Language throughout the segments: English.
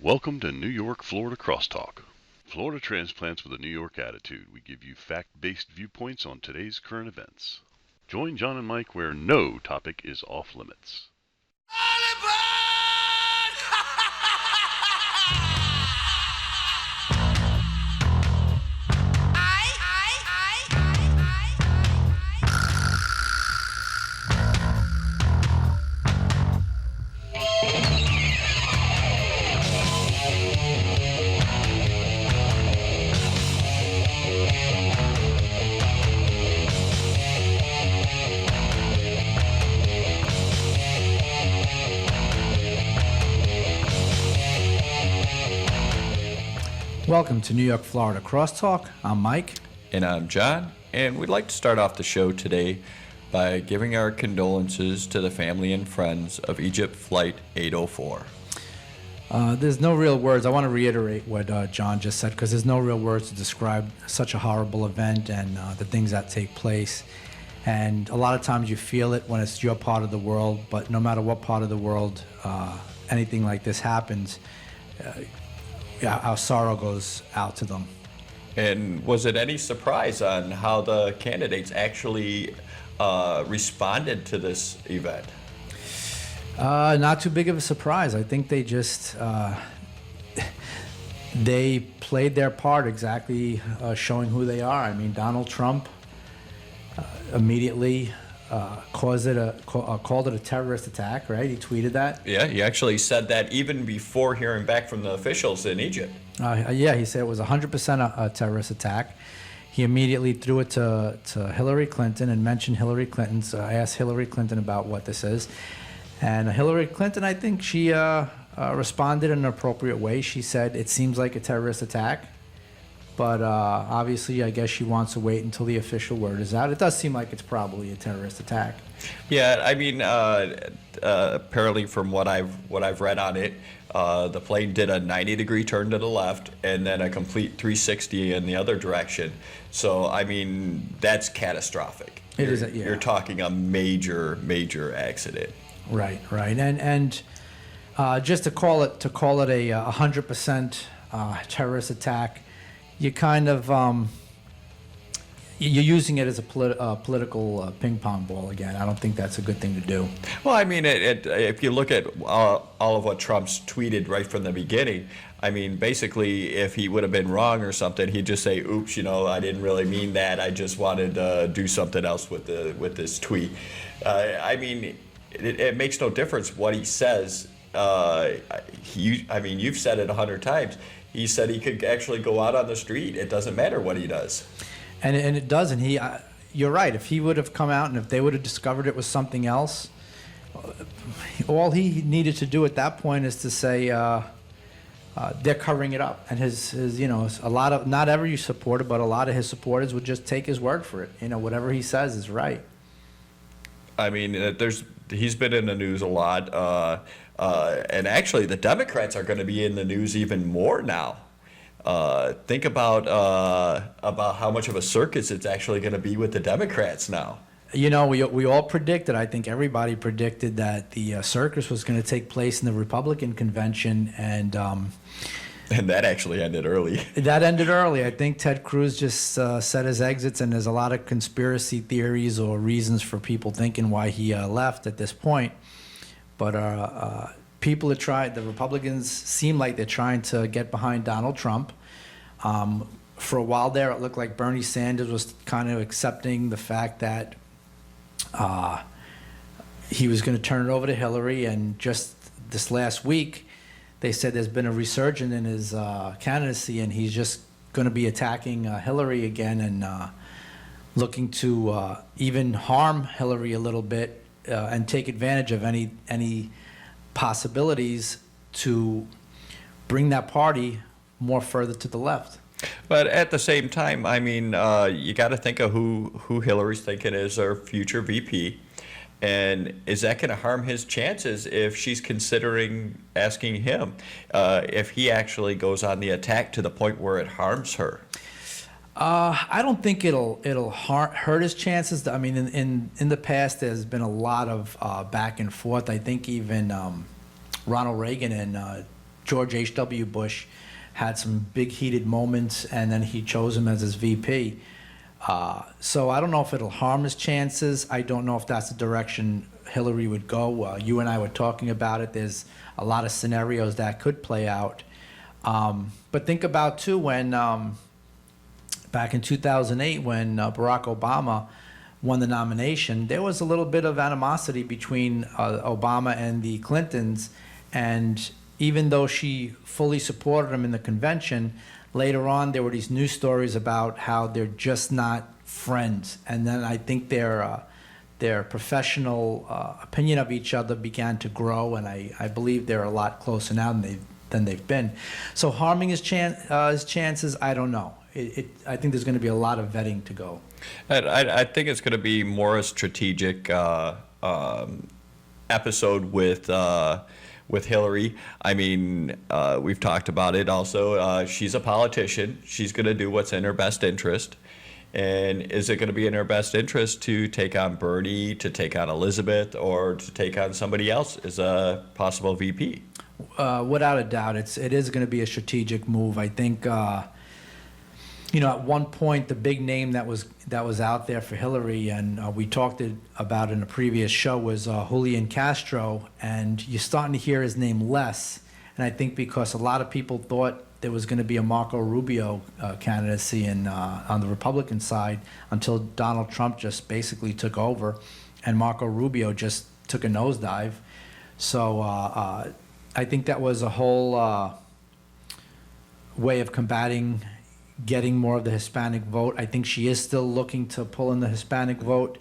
Welcome to New York Florida Crosstalk. Florida transplants with a New York attitude. We give you fact-based viewpoints on today's current events. Join John and Mike where no topic is off limits. Welcome to New York Florida Crosstalk. I'm Mike. And I'm John, and we'd like to start off the show today by giving our condolences to the family and friends of Egypt Flight 804. There's no real words. I want to reiterate what John just said, because there's no real words to describe such a horrible event and the things that take place. And a lot of times you feel it when it's your part of the world, but no matter what part of the world anything like this happens, our sorrow goes out to them. And was it any surprise on how the candidates actually responded to this event? Not too big of a surprise. I think they just they played their part exactly, showing who they are. I mean, Donald Trump immediately called it a terrorist attack, right? He tweeted that. Yeah, he actually said that even before hearing back from the officials in Egypt. Yeah, he said it was 100% a terrorist attack. He immediately threw it to Hillary Clinton and mentioned Hillary Clinton's. I asked Hillary Clinton about what this is. And Hillary Clinton, I think she responded in an appropriate way. She said, it seems like a terrorist attack. But obviously, I guess she wants to wait until the official word is out. It does seem like it's probably a terrorist attack. Yeah, I mean, apparently from what I've read on it, the plane did a 90-degree turn to the left and then a complete 360 in the other direction. So, I mean, that's catastrophic. Yeah. You're talking a major accident. Right. And just to call it a 100% terrorist attack, you kind of you're using it as a political ping pong ball again. I don't think that's a good thing to do. Well, I mean, if you look at all of what Trump's tweeted right from the beginning, I mean, basically, if he would have been wrong or something, he'd just say, "Oops, I didn't really mean that. I just wanted to do something else with this tweet." I mean, it makes no difference what he says. I mean, you've said it 100 times. He said he could actually go out on the street. It doesn't matter what he does. And it doesn't. You're right. If he would have come out and if they would have discovered it was something else, all he needed to do at that point is to say they're covering it up. And his a lot of, not every supporter, but a lot of his supporters would just take his word for it. Whatever he says is right. I mean, he's been in the news a lot. And actually, the Democrats are going to be in the news even more now. Think about how much of a circus it's actually going to be with the Democrats now. We all predicted, I think everybody predicted, that the circus was going to take place in the Republican convention, and that actually ended early. That ended early. I think Ted Cruz just set his exits, and there's a lot of conspiracy theories or reasons for people thinking why he left at this point. But people the Republicans seem like they're trying to get behind Donald Trump. For a while there, it looked like Bernie Sanders was kind of accepting the fact that he was going to turn it over to Hillary. And just this last week, they said there's been a resurgence in his candidacy, and he's just going to be attacking Hillary again and looking to even harm Hillary a little bit. And take advantage of any possibilities to bring that party more further to the left. But at the same time, I mean, you got to think of who Hillary's thinking is our future VP. And is that going to harm his chances if she's considering asking him if he actually goes on the attack to the point where it harms her? I don't think it'll hurt his chances. I mean, in the past, there's been a lot of back and forth. I think even Ronald Reagan and George H.W. Bush had some big heated moments, and then he chose him as his VP. So I don't know if it'll harm his chances. I don't know if that's the direction Hillary would go. You and I were talking about it. There's a lot of scenarios that could play out. But think about, too, when back in 2008, when Barack Obama won the nomination, there was a little bit of animosity between Obama and the Clintons. And even though she fully supported him in the convention, later on there were these news stories about how they're just not friends. And then I think their professional opinion of each other began to grow, and I believe they're a lot closer now than they've been. So harming his chances, I don't know. I think there's going to be a lot of vetting to go. I think it's going to be more a strategic episode with Hillary. I mean, we've talked about it also. She's a politician. She's going to do what's in her best interest. And is it going to be in her best interest to take on Bernie, to take on Elizabeth, or to take on somebody else as a possible VP? Without a doubt, it is going to be a strategic move. I think, at one point, the big name that was out there for Hillary, and we talked about in a previous show, was Julian Castro, and you're starting to hear his name less. And I think because a lot of people thought there was going to be a Marco Rubio candidacy on the Republican side until Donald Trump just basically took over, and Marco Rubio just took a nosedive. So I think that was a whole way of getting more of the Hispanic vote. I think she is still looking to pull in the Hispanic vote.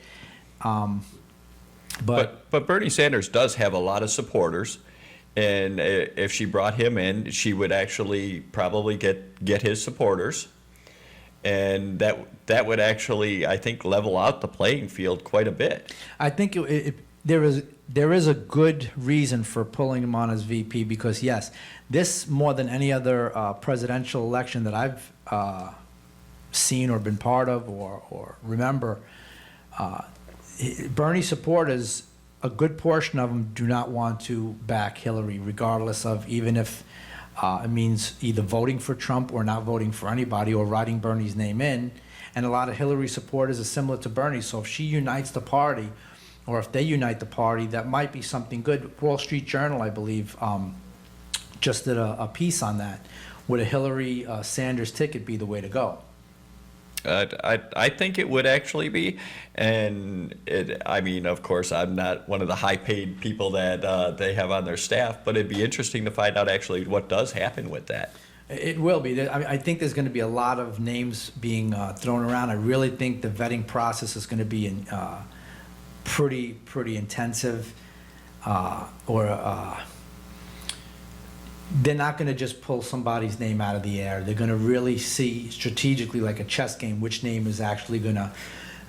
But Bernie Sanders does have a lot of supporters. And if she brought him in, she would actually probably get his supporters, and that would actually, I think, level out the playing field quite a bit. I think there is a good reason for pulling him on as VP, because yes, this more than any other presidential election that I've seen or been part of or remember, Bernie supporters, a good portion of them do not want to back Hillary, regardless of, even if it means either voting for Trump or not voting for anybody or writing Bernie's name in. And a lot of Hillary supporters are similar to Bernie. So if she unites the party, or if they unite the party, that might be something good. Wall Street Journal, I believe, just did a piece on that. Would a Hillary Sanders ticket be the way to go? I think it would actually be, and I mean, of course, I'm not one of the high-paid people that they have on their staff, but it'd be interesting to find out actually what does happen with that. It will be. I think there's going to be a lot of names being thrown around. I really think the vetting process is going to be pretty intensive, they're not going to just pull somebody's name out of the air. They're going to really see strategically, like a chess game, which name is actually going to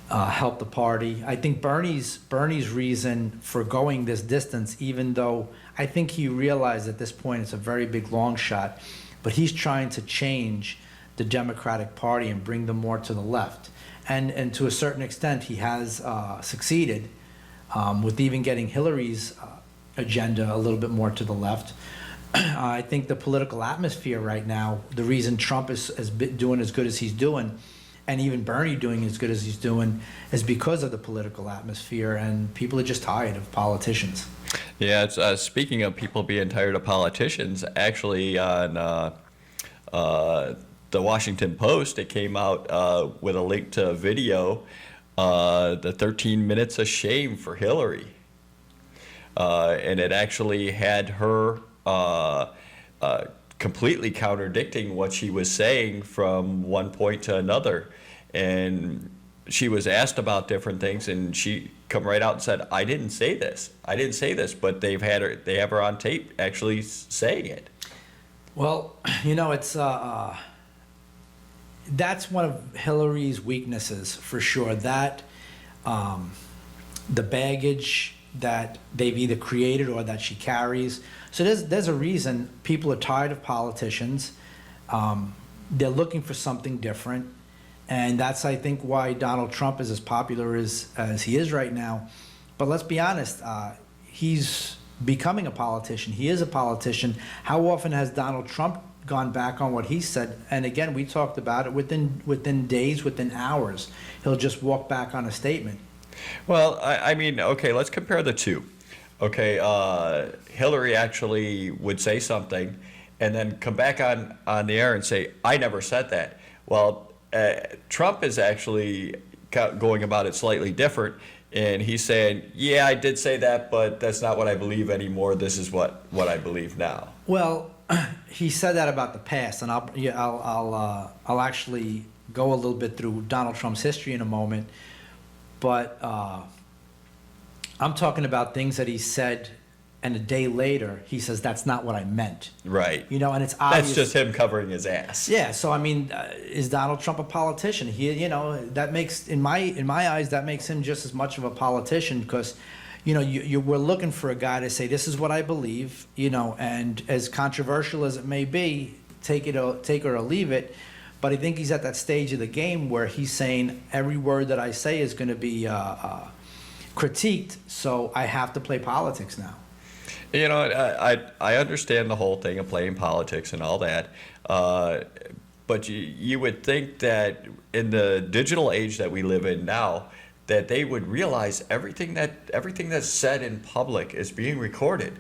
help the party. I think Bernie's reason for going this distance, even though I think he realized at this point it's a very big long shot, but he's trying to change the Democratic Party and bring them more to the left. And to a certain extent, he has succeeded with even getting Hillary's agenda a little bit more to the left. I think the political atmosphere right now, the reason Trump is doing as good as he's doing, and even Bernie doing as good as he's doing, is because of the political atmosphere, and people are just tired of politicians. Yeah, it's, speaking of people being tired of politicians, actually on the Washington Post, it came out with a link to a video, the 13 minutes of shame for Hillary. And it actually had her completely contradicting what she was saying from one point to another. And she was asked about different things, and she come right out and said, I didn't say this, but they have her on tape actually saying it. Well, it's that's one of Hillary's weaknesses for sure, that the baggage that they've either created or that she carries. So there's a reason people are tired of politicians. They're looking for something different. And that's, I think, why Donald Trump is as popular as he is right now. But let's be honest, he's becoming a politician. He is a politician. How often has Donald Trump gone back on what he said? And again, we talked about it within days, within hours. He'll just walk back on a statement. Well, I mean, okay, let's compare the two. Okay, Hillary actually would say something and then come back on the air and say, I never said that. Well, Trump is actually going about it slightly different. And he's saying, yeah, I did say that, but that's not what I believe anymore. This is what I believe now. Well, he said that about the past, and I'll actually go a little bit through Donald Trump's history in a moment. But I'm talking about things that he said, and a day later he says that's not what I meant. Right. You know, and it's obvious. That's just him covering his ass. Yeah. So I mean, is Donald Trump a politician? He, you know, that makes in my eyes that makes him just as much of a politician because, you know, we're looking for a guy to say this is what I believe. You know, and as controversial as it may be, take it or leave it. But I think he's at that stage of the game where he's saying every word that I say is going to be critiqued. So I have to play politics now. You know, I understand the whole thing of playing politics and all that, but you would think that in the digital age that we live in now, that they would realize everything that's said in public is being recorded.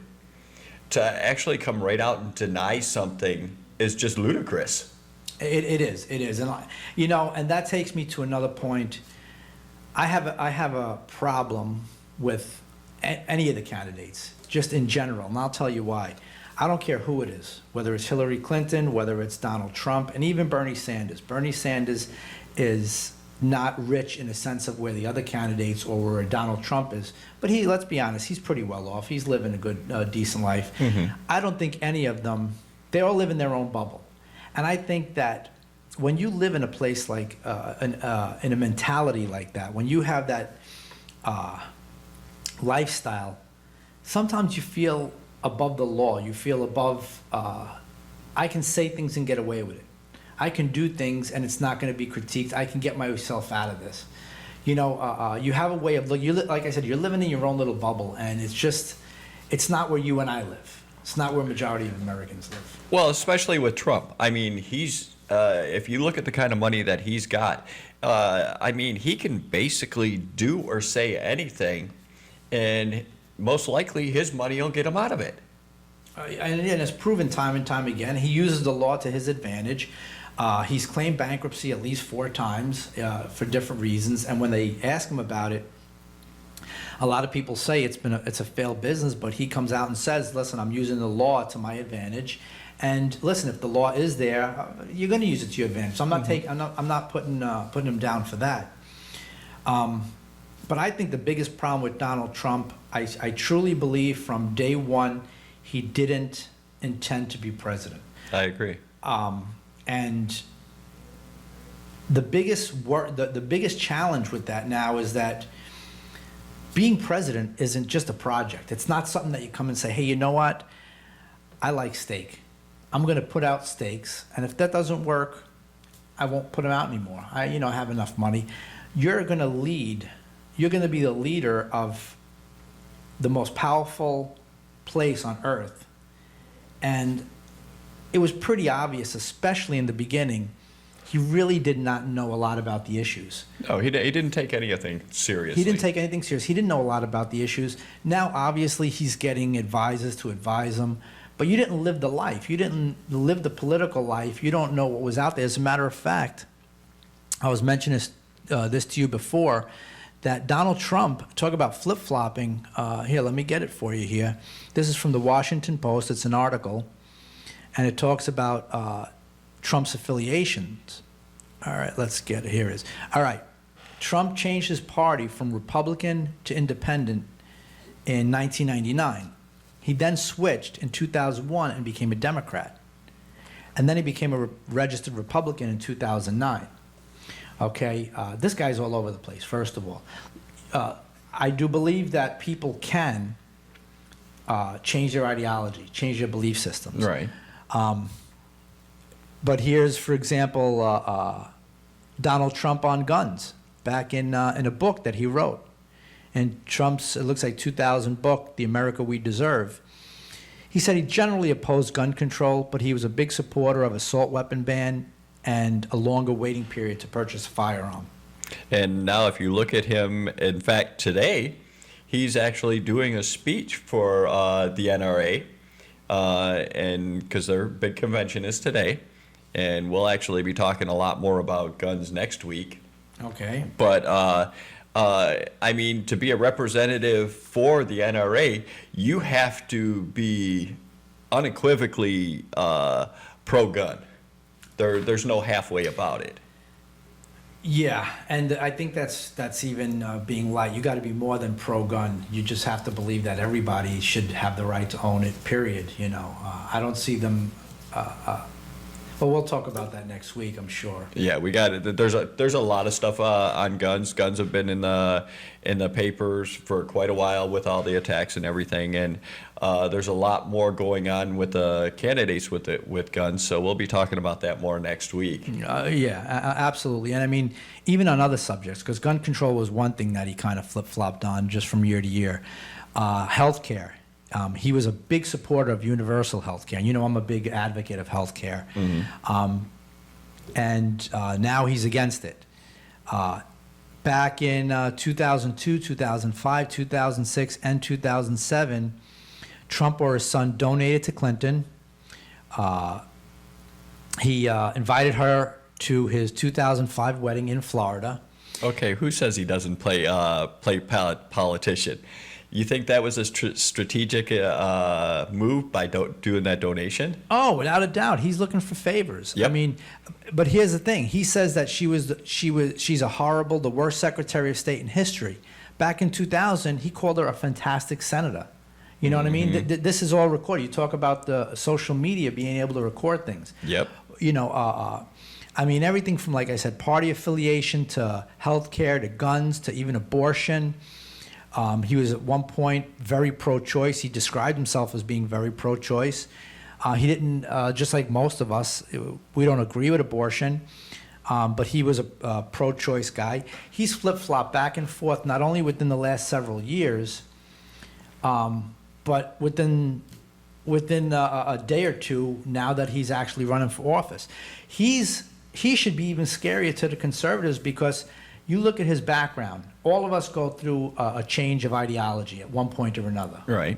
To actually come right out and deny something is just ludicrous. It is, and you know, and that takes me to another point. I have a problem with any of the candidates, just in general, and I'll tell you why. I don't care who it is, whether it's Hillary Clinton, whether it's Donald Trump, and even Bernie Sanders. Bernie Sanders is not rich in the sense of where the other candidates or where Donald Trump is, but let's be honest, he's pretty well off. He's living a good, decent life. Mm-hmm. I don't think any of them, they all live in their own bubble. And I think that when you live in a place like, in a mentality like that, when you have that lifestyle, sometimes you feel above the law. You feel above, I can say things and get away with it. I can do things and it's not going to be critiqued. I can get myself out of this. You know, you have a way of, like I said, you're living in your own little bubble, and it's not where you and I live. It's not where majority of Americans live. Well, especially with Trump. I mean, he's, if you look at the kind of money that he's got, I mean, he can basically do or say anything, and most likely his money will get him out of it. And it's proven time and time again. He uses the law to his advantage. He's claimed bankruptcy at least 4 times for different reasons. And when they ask him about it, a lot of people say it's a failed business, but he comes out and says, listen, I'm using the law to my advantage. And listen, if the law is there, you're going to use it to your advantage. So I'm not I'm not putting him down for that. But I think the biggest problem with Donald Trump, I truly believe from day one, he didn't intend to be president. I agree. And the biggest challenge with that now is that being president isn't just a project. It's not something that you come and say, hey, you know what? I like steak. I'm going to put out steaks, and if that doesn't work, I won't put them out anymore. I have enough money. You're going to lead. You're going to be the leader of the most powerful place on earth. And it was pretty obvious, especially in the beginning, he really did not know a lot about the issues. No, he didn't take anything seriously. He didn't take anything serious. He didn't know a lot about the issues. Now, obviously, he's getting advisors to advise him. But you didn't live the life. You didn't live the political life. You don't know what was out there. As a matter of fact, I was mentioning this to you before, that Donald Trump, talk about flip-flopping. Here, let me get it for you here. This is from the Washington Post. It's an article, and it talks about Trump's affiliations. All right, let's get it. Here it is. All right. Trump changed his party from Republican to Independent in 1999. He then switched in 2001 and became a Democrat. And then he became a registered Republican in 2009. Okay, this guy's all over the place, first of all. I do believe that people can change their ideology, change their belief systems. Right. But here's, for example, Donald Trump on guns, back in a book that he wrote. in Trump's, it looks like 2000 book, The America We Deserve. He said he generally opposed gun control, but he was a big supporter of assault weapon ban and a longer waiting period to purchase a firearm. And now if you look at him, in fact, today, he's actually doing a speech for the NRA, and because their big convention is today, and we'll actually be talking a lot more about guns next week. Okay. But I mean, to be a representative for the NRA, you have to be unequivocally pro-gun. There's no halfway about it. Yeah, and I think that's even being light. You got to be more than pro-gun. You just have to believe that everybody should have the right to own it. Period. You know, I don't see them. But we'll talk about that next week, I'm sure. Yeah, we got it. There's a lot of stuff on guns. Guns have been in the papers for quite a while with all the attacks and everything, and there's a lot more going on with the candidates with guns. So we'll be talking about that more next week. Absolutely. And I mean, even on other subjects, because gun control was one thing that he kind of flip-flopped on just from year to year. Healthcare. He was a big supporter of universal health care. You know, I'm a big advocate of health care. Mm-hmm. And now he's against it. Back in 2002, 2005, 2006, and 2007, Trump or his son donated to Clinton. He invited her to his 2005 wedding in Florida. Okay, who says he doesn't play politician? You think that was a strategic move by doing that donation? Oh, without a doubt, he's looking for favors. Yep. I mean, but here's the thing: he says that she's a horrible, the worst Secretary of State in history. Back in 2000, he called her a fantastic senator. You know what I mean? This is all recorded. You talk about the social media being able to record things. Yep. You know, I mean, everything from, like I said, party affiliation to healthcare to guns to even abortion. He was at one point very pro-choice. He described himself as being very pro-choice. He didn't, just like most of us, we don't agree with abortion, but he was a pro-choice guy. He's flip-flopped back and forth, not only within the last several years, but within a day or two now that he's actually running for office. He should be even scarier to the conservatives because you look at his background. All of us go through a change of ideology at one point or another. Right.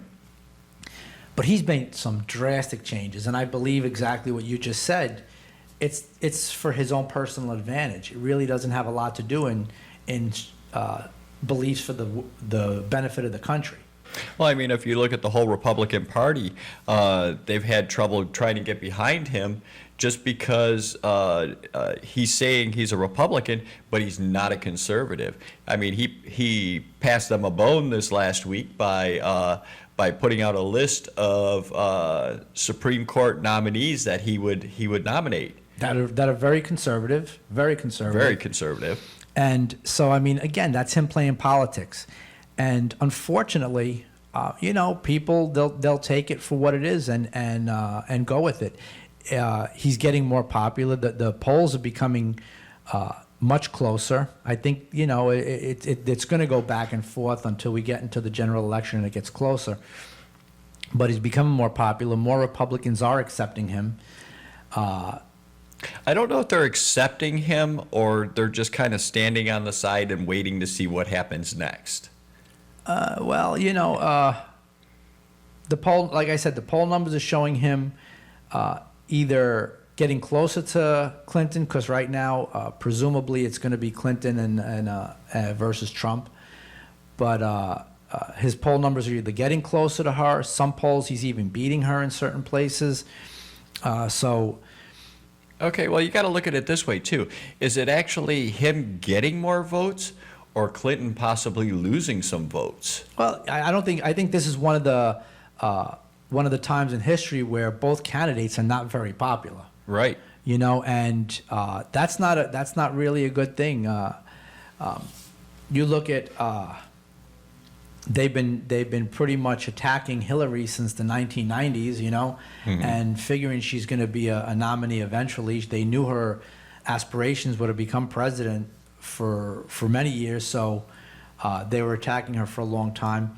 But he's made some drastic changes, and I believe exactly what you just said. It's for his own personal advantage. It really doesn't have a lot to do in beliefs for the benefit of the country. Well, I mean, if you look at the whole Republican Party, they've had trouble trying to get behind him just because he's saying he's a Republican, but he's not a conservative. I mean, he passed them a bone this last week by putting out a list of Supreme Court nominees that he would nominate. That are very conservative, very conservative. Very conservative. And so, I mean, again, that's him playing politics. And unfortunately, you know, people they'll take it for what it is and go with it. He's getting more popular. The polls are becoming much closer. I think, you know, it's going to go back and forth until we get into the general election and it gets closer. But he's becoming more popular. More Republicans are accepting him. I don't know if they're accepting him or they're just kind of standing on the side and waiting to see what happens next. Well, you know, the poll, like I said, the poll numbers are showing him either getting closer to Clinton, because right now, presumably, it's going to be Clinton and versus Trump. But his poll numbers are either getting closer to her. Some polls, he's even beating her in certain places. Okay, well, you got to look at it this way too. Is it actually him getting more votes, or Clinton possibly losing some votes? Well, I don't think. I think this is one of the times in history where both candidates are not very popular. Right. You know, and that's not really a good thing. You look at they've been pretty much attacking Hillary since the 1990s. You know, and figuring she's going to be a nominee eventually. They knew her aspirations were to become president for many years. So They were attacking her for a long time.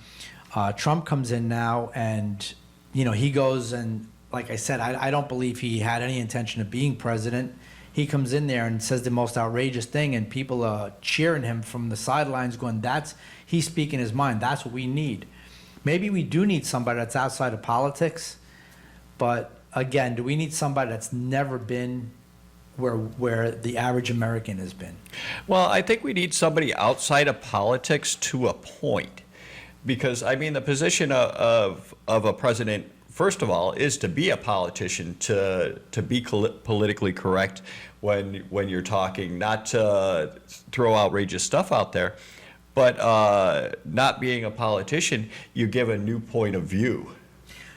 Trump comes in now, and he goes and, like I said, I don't believe he had any intention of being president. He comes in there and says the most outrageous thing, and people are cheering him from the sidelines, going, he's speaking his mind. That's what we need. Maybe we do need somebody that's outside of politics, but again, do we need somebody that's never been where the average American has been? Well, I think we need somebody outside of politics to a point, because the position of a president, first of all, is to be a politician, to be politically correct when you're talking, not to throw outrageous stuff out there, but not being a politician, you give a new point of view.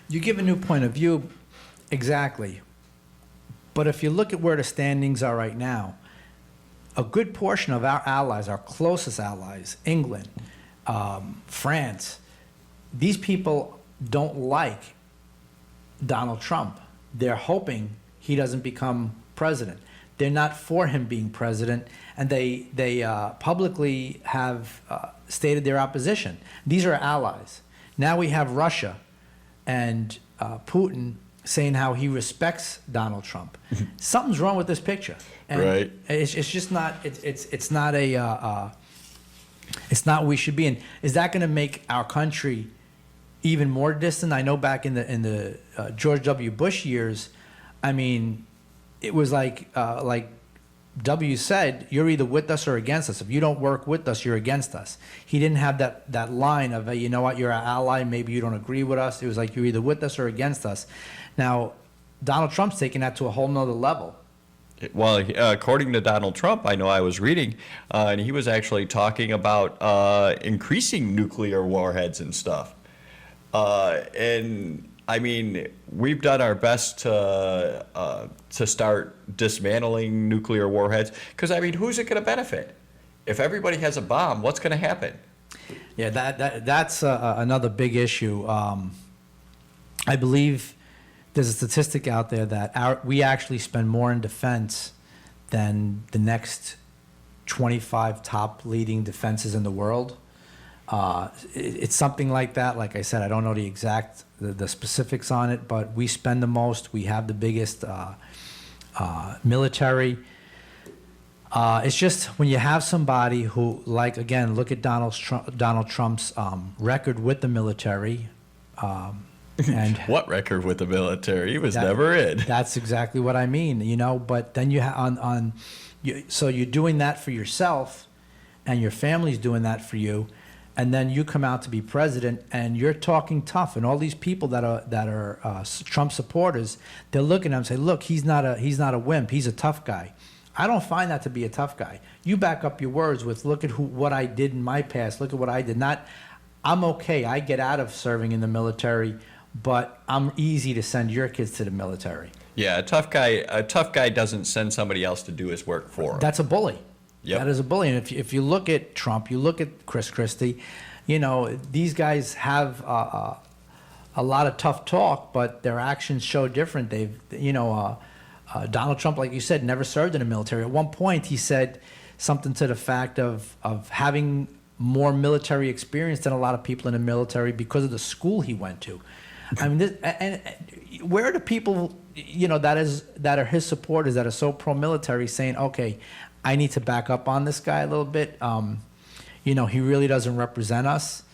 You give a new point of view, exactly. But if you look at where the standings are right now, a good portion of our allies, our closest allies, England, France, these people don't like Donald Trump. They're hoping he doesn't become president. They're not for him being president, and they publicly have stated their opposition. These are allies. Now we have Russia and Putin saying how he respects Donald Trump. Something's wrong with this picture. And right. It's just not. It's not a. It's not what we should be in. Is that going to make our country even more distant? I know back in the George W. Bush years, it was like W said, you're either with us or against us. If you don't work with us, you're against us. He didn't have that line of, you know what, you're our ally, maybe you don't agree with us. It was like, you're either with us or against us. Now, Donald Trump's taking that to a whole nother level. Well, according to Donald Trump, I know I was reading, and he was actually talking about increasing nuclear warheads and stuff. We've done our best to start dismantling nuclear warheads, because who's it going to benefit? If everybody has a bomb, what's going to happen? Yeah, that's another big issue. I believe there's a statistic out there that we actually spend more in defense than the next 25 top leading defenses in the world. It's something like that. Like I said, I don't know the specifics on it, but we spend the most. We have the biggest military. It's just when you have somebody who, like, again, look at Donald Trump's record with the military. And what record with the military? He was never in. That's exactly what I mean. But then so you're doing that for yourself, and your family's doing that for you. And then you come out to be president, and you're talking tough, and all these people that are Trump supporters, they're looking at him and say, "Look, he's not a wimp. He's a tough guy." I don't find that to be a tough guy. You back up your words with, "Look at what I did in my past. Look at what I did." I'm okay. I get out of serving in the military, but I'm easy to send your kids to the military. Yeah, a tough guy doesn't send somebody else to do his work for him. That's a bully. Yep. That is a bully. And if you look at Trump, you look at Chris Christie, these guys have a lot of tough talk, but their actions show different. Donald Trump, like you said, never served in the military. At one point, he said something to the fact of having more military experience than a lot of people in the military because of the school he went to. And where are the people, that are his supporters that are so pro-military saying, okay, I need to back up on this guy a little bit. He really doesn't represent us.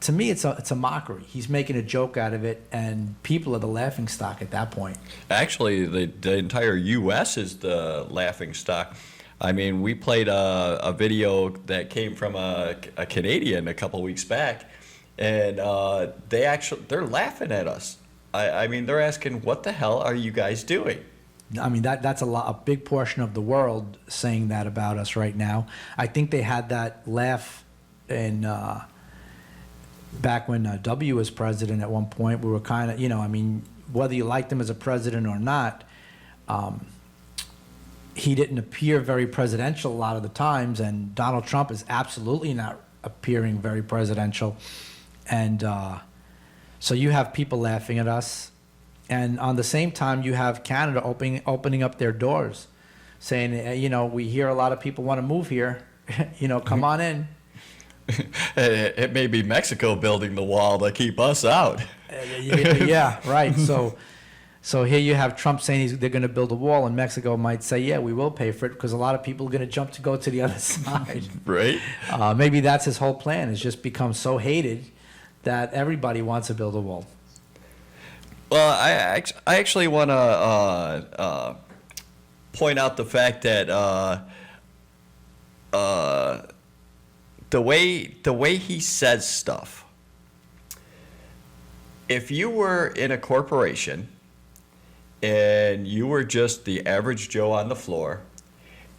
To me, it's a mockery. He's making a joke out of it, and people are the laughing stock at that point. Actually, the entire U.S. is the laughing stock. We played a video that came from a Canadian a couple weeks back, and they're laughing at us. They're asking, "What the hell are you guys doing?" That's a big portion of the world saying that about us right now. I think they had that laugh in back when W was president at one point. We were kind of, whether you liked him as a president or not, he didn't appear very presidential a lot of the times, and Donald Trump is absolutely not appearing very presidential. And so you have people laughing at us. And on the same time, you have Canada opening up their doors, saying, we hear a lot of people want to move here. Come on in. It may be Mexico building the wall to keep us out. Yeah, right. So here you have Trump saying they're going to build a wall, and Mexico might say, yeah, we will pay for it, because a lot of people are going to jump to go to the other side. Right. Maybe that's his whole plan, is just become so hated that everybody wants to build a wall. Well, I actually want to point out the fact that the way he says stuff. If you were in a corporation and you were just the average Joe on the floor,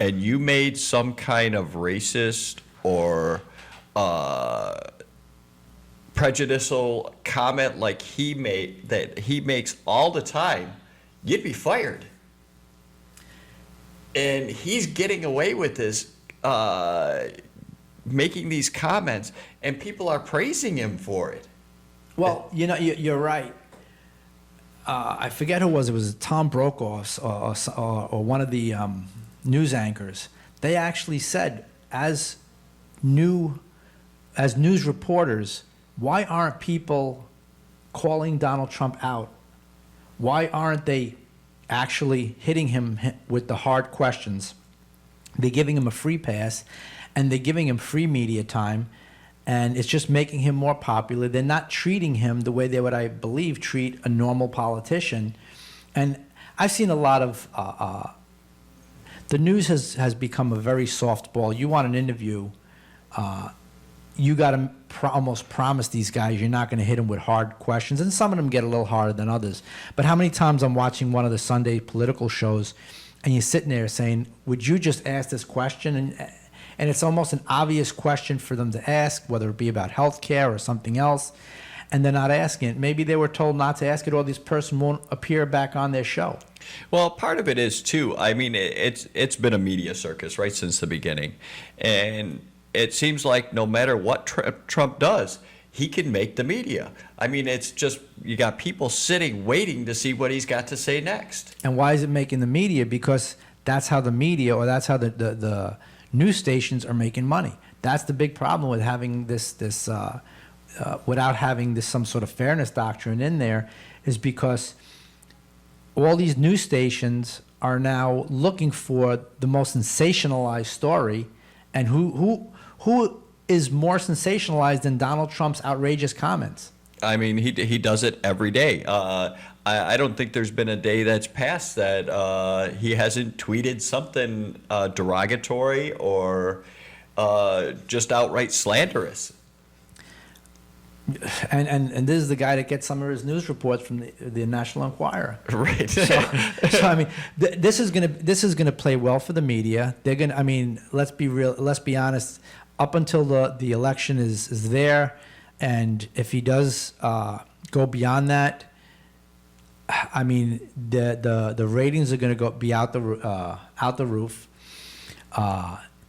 and you made some kind of racist or prejudicial comment like he makes all the time, you'd be fired. And he's getting away with this, making these comments, and people are praising him for it. Well, you're right. I forget who it was. It was Tom Brokaw or one of the news anchors. They actually said, as news reporters, why aren't people calling Donald Trump out? Why aren't they actually hitting him with the hard questions? They're giving him a free pass, and they're giving him free media time, and it's just making him more popular. They're not treating him the way they would, I believe, treat a normal politician. And I've seen a lot of the news has become a very soft ball. You want an interview, you got to almost promise these guys you're not going to hit them with hard questions, and some of them get a little harder than others. But how many times I'm watching one of the Sunday political shows, and you're sitting there saying, would you just ask this question? And it's almost an obvious question for them to ask, whether it be about health care or something else, and they're not asking it. Maybe they were told not to ask it, or this person won't appear back on their show. Well, part of it is, too, I mean, it's been a media circus right since the beginning. And it seems like no matter what Trump does, he can make the media. I mean, it's just, you got people sitting, waiting to see what he's got to say next. And why is it making the media? Because that's how the media, or that's how the news stations are making money. That's the big problem with having this without having this some sort of fairness doctrine in there, is because all these news stations are now looking for the most sensationalized story, and who is more sensationalized than Donald Trump's outrageous comments? I mean, he does it every day. I don't think there's been a day that's passed that he hasn't tweeted something derogatory or just outright slanderous. And this is the guy that gets some of his news reports from the National Enquirer. Right. So I mean, this is gonna play well for the media. They're gonna. I mean, let's be real. Let's be honest. Up until the election is there, and if he does go beyond that, I mean, the ratings are going to be out the roof.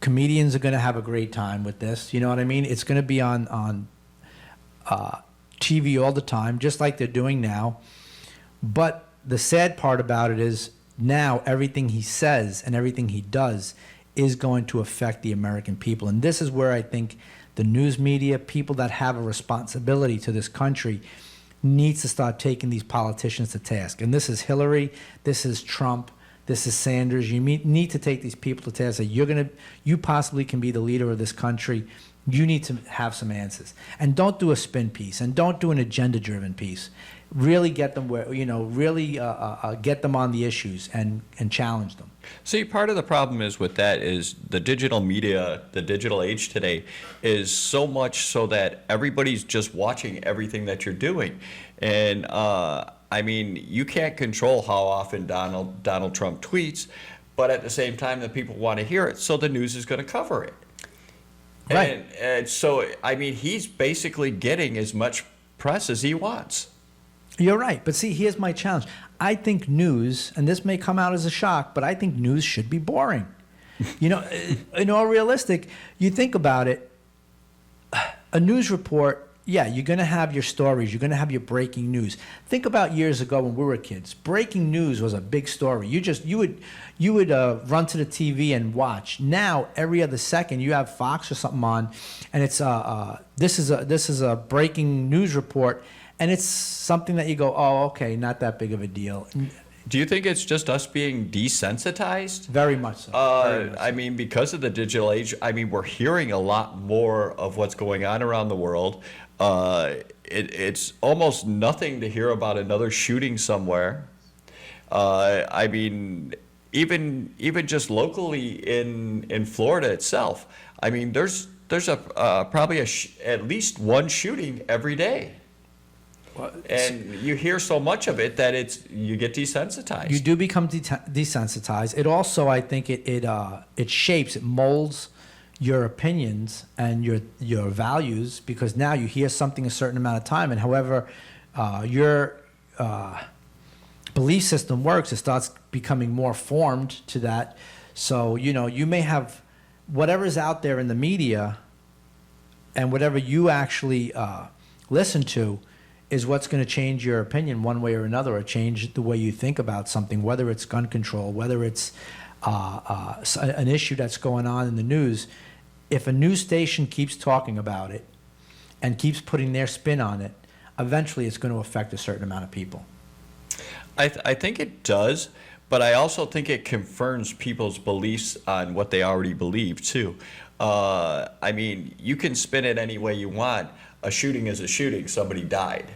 Comedians are going to have a great time with this. You know what I mean? It's going to be on TV all the time, just like they're doing now. But the sad part about it is now everything he says and everything he does is going to affect the American people. And this is where I think the news media, people that have a responsibility to this country, needs to start taking these politicians to task. And this is Hillary, this is Trump, this is Sanders. You need to take these people to task. That you possibly can be the leader of this country. You need to have some answers. And don't do a spin piece, and don't do an agenda-driven piece. Really get them where, really get them on the issues and challenge them. See, part of the problem is with that is the digital media, the digital age today is so much so that everybody's just watching everything that you're doing. And I mean, you can't control how often Donald Trump tweets, but at the same time, the people want to hear it, so the news is going to cover it. Right. And so, I mean, he's basically getting as much press as he wants. You're right. But see, here's my challenge. I think news, and this may come out as a shock, but I think news should be boring. In all realistic, you think about it, a news report Yeah, you're going to have your stories. You're going to have your breaking news. Think about years ago when we were kids. Breaking news was a big story. You would run to the TV and watch. Now every other second you have Fox or something on, and it's this is a breaking news report, and it's something that you go, oh, okay, not that big of a deal. Do you think it's just us being desensitized? Very much so. Very much so. I mean, because of the digital age, I mean, we're hearing a lot more of what's going on around the world. It's almost nothing to hear about another shooting somewhere. I mean, even just locally in Florida itself. I mean, there's probably at least one shooting every day. And you hear so much of it that you get desensitized. You do become desensitized. It also, I think, it shapes, it molds your opinions and your values, because now you hear something a certain amount of time, and however your belief system works, it starts becoming more formed to that. So you may have whatever's out there in the media, and whatever you actually listen to is what's going to change your opinion one way or another, or change the way you think about something, whether it's gun control, whether it's an issue that's going on in the news. If a news station keeps talking about it and keeps putting their spin on it, eventually it's going to affect a certain amount of people. I think it does, but I also think it confirms people's beliefs on what they already believe, too. I mean, you can spin it any way you want. A shooting is a shooting. Somebody died.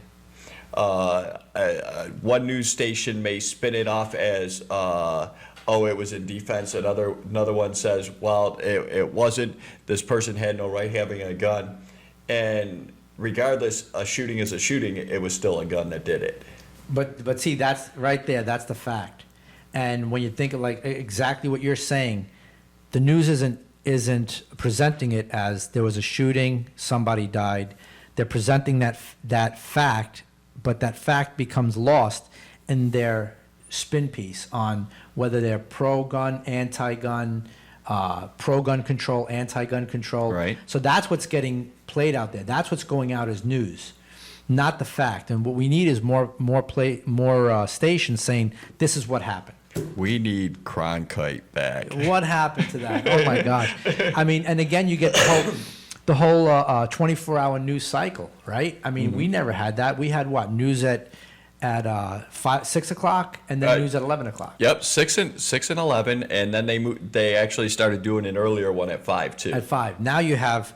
One news station may spin it off as, oh, it was in defense. Another one says, well, it wasn't. This person had no right having a gun. And regardless, a shooting is a shooting. It was still a gun that did it. But see, that's right there. That's the fact. And when you think of like exactly what you're saying, the news isn't presenting it as there was a shooting, somebody died. They're presenting that fact, but that fact becomes lost in their spin piece on whether they're pro-gun, anti-gun, pro-gun control, anti-gun control. Right. So that's what's getting played out there. That's what's going out as news, not the fact. And what we need is more stations saying this is what happened. We need Cronkite back. What happened to that? Oh my gosh! I mean, and again, you get the whole 24-hour news cycle, right? I mean, we never had that. We had what, news at 6 o'clock, and then news at 11 o'clock. Yep, 6 and 11, and then they actually started doing an earlier one at 5 too. At 5. Now you have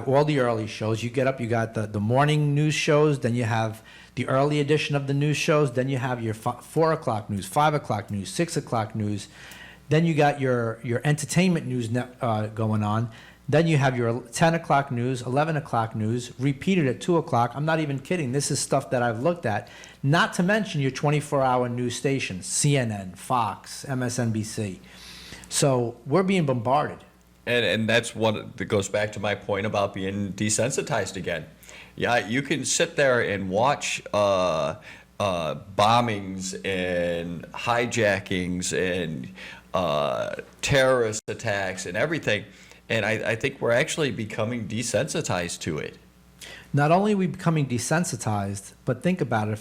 all the early shows. You get up, you got the morning news shows, then you have the early edition of the news shows, then you have your 4 o'clock news, 5 o'clock news, 6 o'clock news, then you got your entertainment news going on. Then you have your 10 o'clock news, 11 o'clock news, repeated at 2 o'clock. I'm not even kidding. This is stuff that I've looked at. Not to mention your 24-hour news stations, CNN, Fox, MSNBC. So we're being bombarded. And that's one that goes back to my point about being desensitized again. Yeah, you can sit there and watch bombings and hijackings and terrorist attacks and everything. And I think we're actually becoming desensitized to it. Not only are we becoming desensitized, but think about it.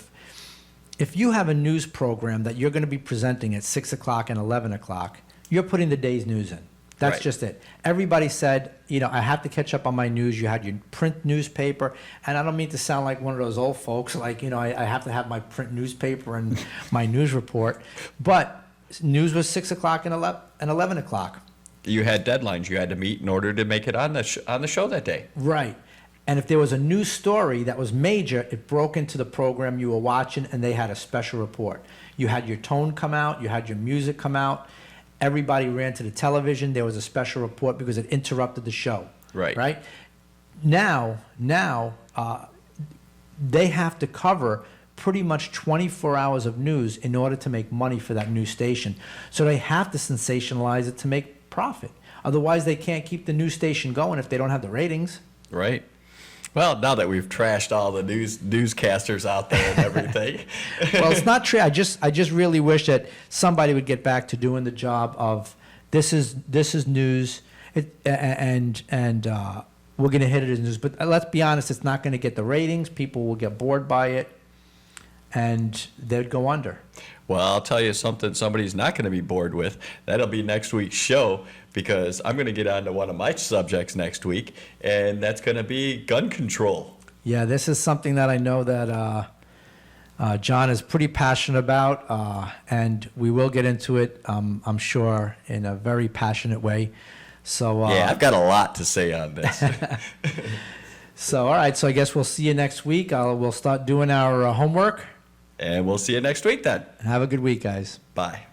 If you have a news program that you're going to be presenting at 6 o'clock and 11 o'clock, you're putting the day's news in. That's Right. just it. Everybody said, I have to catch up on my news. You had your print newspaper. And I don't mean to sound like one of those old folks, like, I have to have my print newspaper and my news report. But news was 6 o'clock and 11 o'clock. You had deadlines you had to meet in order to make it on the show that day. Right. And if there was a news story that was major, it broke into the program you were watching, and they had a special report. You had your tone come out. You had your music come out. Everybody ran to the television. There was a special report because it interrupted the show. Right. Right? Now, they have to cover pretty much 24 hours of news in order to make money for that news station. So they have to sensationalize it to make profit. Otherwise, they can't keep the news station going if they don't have the ratings. Right. Well, now that we've trashed all the newscasters out there and everything. Well, it's not true. I just really wish that somebody would get back to doing the job of this is news, and we're going to hit it as news. But let's be honest, it's not going to get the ratings. People will get bored by it, and they'd go under. Well, I'll tell you something somebody's not going to be bored with. That'll be next week's show, because I'm going to get on to one of my subjects next week, and that's going to be gun control. Yeah, this is something that I know that John is pretty passionate about, and we will get into it, I'm sure, in a very passionate way. So Yeah, I've got a lot to say on this. So, all right, so I guess we'll see you next week. We'll start doing our homework. And we'll see you next week then. Have a good week, guys. Bye.